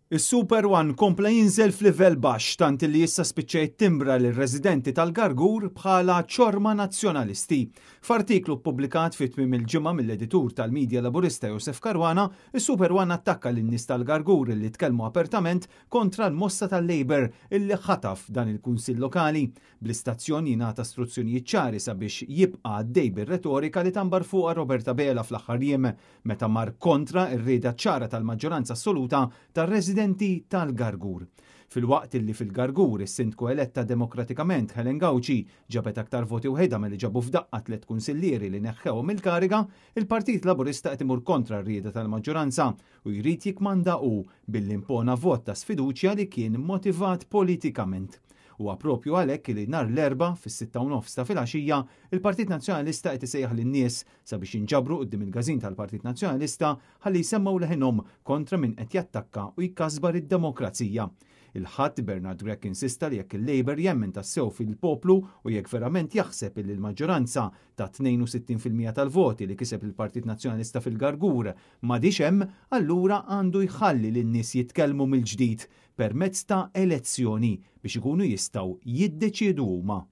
Is-Super One kompla jinżel f'livell baxx tant li issa spiċċa timbra lir-residenti tal-Gargur bħala ċorma nazzjonalisti. F'artiklu ppubblikat fi tmiem il-ġimgħa mill-editur tal-Midja Laburista Josef Karwana, is-Super One attakka lin-nies tal-Gargur li tkellmu apertament kontra l-mossa tal-Labor illi ħataf dan il-Kunsill Lokali. Bl-istazzjon jingħata istruzzjonijiet ċari sabiex jibqa' għaddej bir-retorika li tambar fuqha Roberta Bela fl-aħħar jiem meta mar kontra r-rieda ċara tal-maġġoranza assoluta tar-residenti tal-Gargur. Fil-waqt illi fil-Gargur is-sindku eletta demokratikament Helen Gawci ġabet aktar voti wħeda milli ġabu f'daqqa 3 kunsillieri li neħħewhom il-kariga, il-Partit Laburista qed imur kontra r-rieda tal-maġġoranza u jrid jikmanda billi impona vot ta' sfiduċja li kien motivat politikament. U appropju għalhekk li nhar l-erba' fis-6:09 ta' filgħaxija il-Partit Nazzjonalista qed isejjaħ lin-nies sabiex jinġabru quddiem il-gażin tal-Partit Nazzjonalista ħalli jsemmaw leħinhom kontra min qed jattakka u jkasbar id-demokrazija. Il-ħadd Bernard Grech insista li jekk il-Labor jemmen tassew fil-poplu u jekk verament jaħseb li l-maġġoranza ta' 62% tal-voti li kiseb il-Partit Nazzjonalista fil-Gargur m'għadix hemm, allura għandu jħalli lin-nies jitkellmu mill-ġdid permezz ta' elezzjoni biex ikunu jistgħu jiddeċiedu huma.